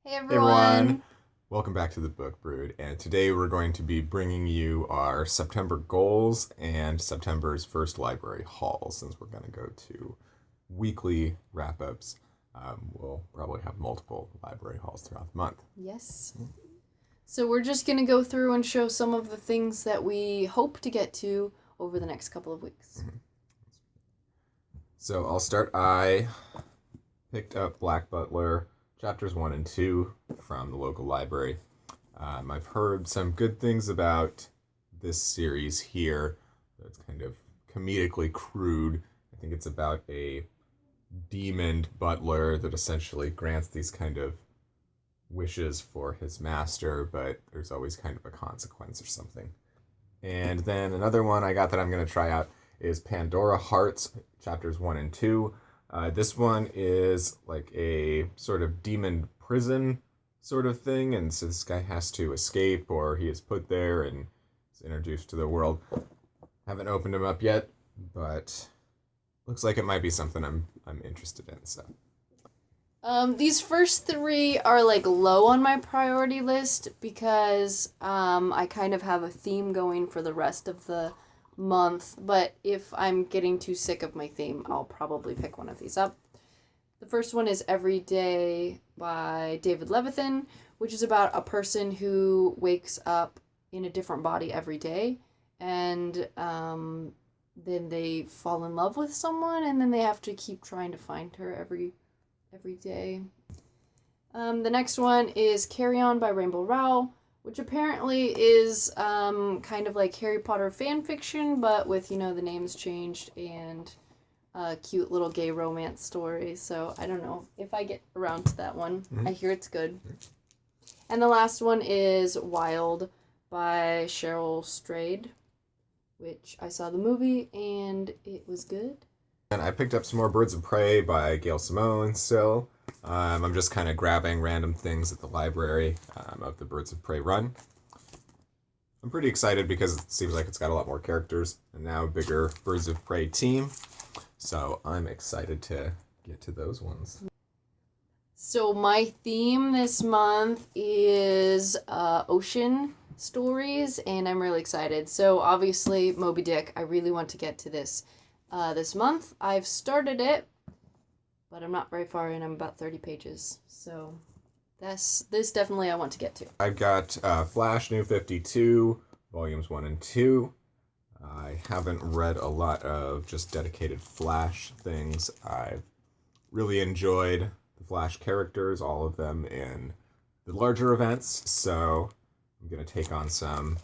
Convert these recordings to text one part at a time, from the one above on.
Hey Hey everyone, everyone! welcome back to the Book Brood, and today we're going to be bringing you our September goals and September's first library haul. Since we're going to go to weekly wrap-ups, we'll probably have multiple library hauls throughout the month. Yes. So we're just going to go through and show some of the things that we hope to get to over the next couple of weeks. Mm-hmm. So I'll start. I picked up Black Butler chapters 1 and 2 from the local library. I've heard some good things about this series here. It's kind of comedically crude. I think it's about a demoned butler that essentially grants these kind of wishes for his master, but there's always kind of a consequence or something. And then another one I got that I'm going to try out is Pandora Hearts, chapters 1 and 2. This one is like a sort of demon prison sort of thing, and so this guy has to escape, or he is put there and is introduced to the world. Haven't opened him up yet, but looks like it might be something I'm interested in. So These first three are like low on my priority list because I kind of have a theme going for the rest of the month, but if I'm getting too sick of my theme, I'll probably pick one of these up. The first one is Every Day by David Levithan, which is about a person who wakes up in a different body every day, and then they fall in love with someone, and then they have to keep trying to find her every day. The next one is Carry On by Rainbow Rowell, which apparently is kind of like Harry Potter fan fiction, but with, the names changed and a cute little gay romance story. So I don't know if I get around to that one. Mm-hmm. I hear it's good. And the last one is Wild by Cheryl Strayed, which I saw the movie and it was good. And I picked up some more Birds of Prey by Gail Simone still. I'm just kind of grabbing random things at the library of the Birds of Prey run. I'm pretty excited because it seems like it's got a lot more characters and now a bigger Birds of Prey team. So I'm excited to get to those ones. So my theme this month is ocean stories, and I'm really excited. So obviously Moby Dick, I really want to get to this this month. I've started it, but I'm not very far in. I'm about 30 pages. So this definitely I want to get to. I've got Flash New 52, volumes 1 and 2. I haven't read a lot of just dedicated Flash things. I've really enjoyed the Flash characters, all of them in the larger events, so I'm going to take on some.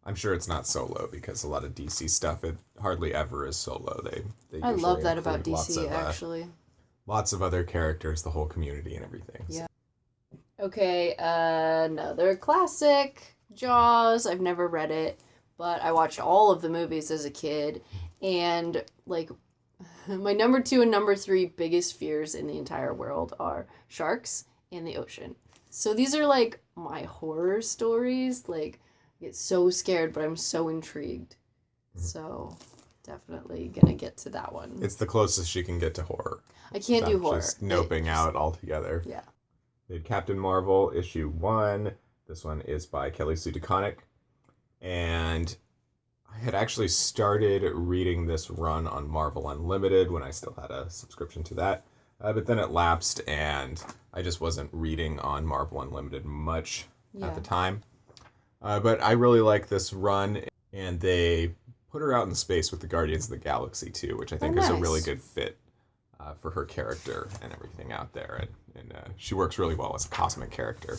I'm sure it's not solo because a lot of DC stuff, it hardly ever is solo. They I love that about DC, actually. Lots of other characters, the whole community and everything. Yeah. So. Okay, another classic, Jaws. I've never read it, but I watched all of the movies as a kid, and like my number 2 and number 3 biggest fears in the entire world are sharks and the ocean. So these are like my horror stories. Like, I get so scared, but I'm so intrigued. Mm-hmm. So definitely gonna get to that one. It's the closest she can get to horror. I can't do horror. Just noping out altogether. Yeah. They had Captain Marvel, issue 1. This one is by Kelly Sue DeConnick. And I had actually started reading this run on Marvel Unlimited when I still had a subscription to that. But then it lapsed, and I just wasn't reading on Marvel Unlimited much at the time. But I really like this run, and they put her out in space with the Guardians of the Galaxy, too, which I think is a really good fit for her character and everything out there. And she works really well as a cosmic character.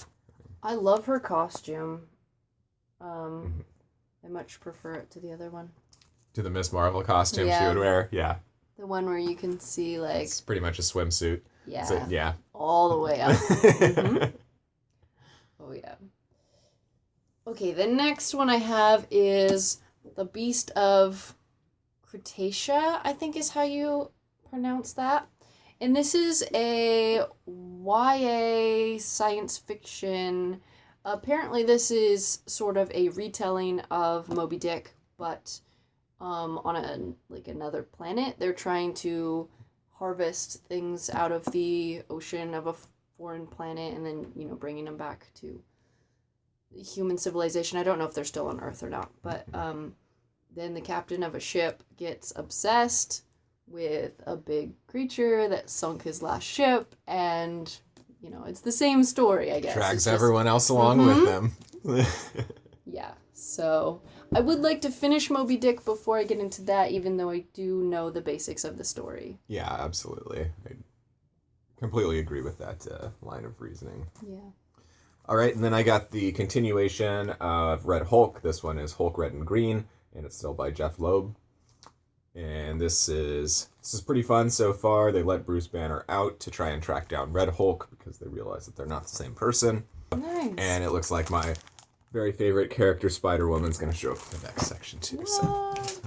I love her costume. I much prefer it to the other one. To the Miss Marvel costume she would wear? Yeah. The one where you can see, like... It's pretty much a swimsuit. Yeah. So, yeah. All the way up. Mm-hmm. Oh, yeah. Okay, the next one I have is The Beast of Cretacea, I think is how you pronounce that. And this is a YA science fiction. Apparently this is sort of a retelling of Moby Dick, but on another planet. They're trying to harvest things out of the ocean of a foreign planet and then, bringing them back to human civilization. I don't know if they're still on Earth or not, but then the captain of a ship gets obsessed with a big creature that sunk his last ship, and it's the same story, I guess. Drags everyone else along with them. Yeah, so I would like to finish Moby Dick before I get into that, even though I do know the basics of the story. Yeah, absolutely. I completely agree with that line of reasoning. Yeah. All right, and then I got the continuation of Red Hulk. This one is Hulk Red and Green, and it's still by Jeph Loeb. And this is pretty fun so far. They let Bruce Banner out to try and track down Red Hulk because they realize that they're not the same person. Nice. And it looks like my very favorite character, Spider-Woman's going to show up in the next section too. What?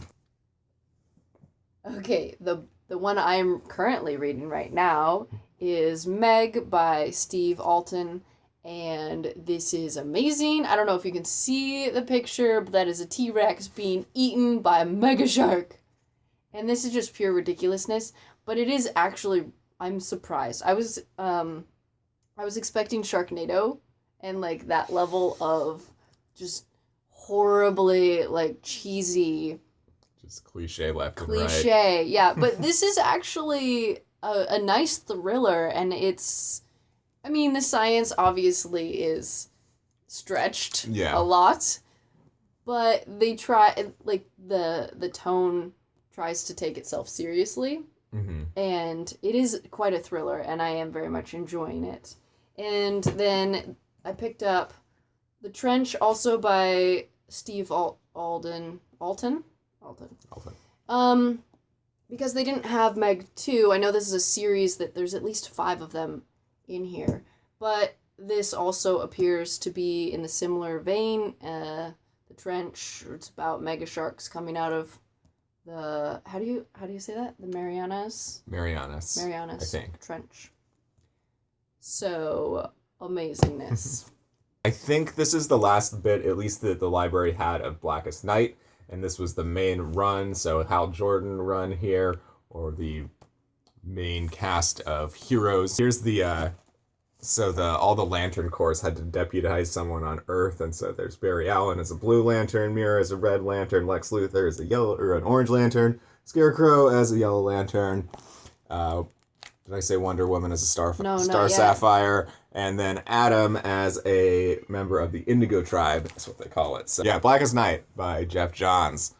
Okay, the one I'm currently reading right now is Meg by Steve Alten. And this is amazing. I don't know if you can see the picture, but that is a T-Rex being eaten by a mega shark. And this is just pure ridiculousness, but it is actually, I'm surprised. I was expecting Sharknado and like that level of just horribly like cheesy. Just cliche left and right. Cliche, yeah. But this is actually a nice thriller, and it's, the science obviously is stretched a lot, but they try, like the tone tries to take itself seriously, and it is quite a thriller, and I am very much enjoying it. And then I picked up The Trench, also by Steve Alten, because they didn't have Meg 2. I know this is a series that there's at least 5 of them in here, but this also appears to be in the similar vein. The Trench, it's about mega sharks coming out of the, how do you say that? The Marianas, I think. Trench. So, amazingness. I think this is the last bit, at least that the library had, of Blackest Night, and this was the main run, so Hal Jordan run here, or the main cast of heroes. Here's the, all the Lantern Corps had to deputize someone on Earth, and so there's Barry Allen as a blue lantern, Mira as a red lantern, Lex Luthor as an orange lantern, Scarecrow as a yellow lantern, did I say Wonder Woman as a Star Sapphire, and then Adam as a member of the Indigo Tribe, that's what they call it. So yeah, Blackest Night by Geoff Johns.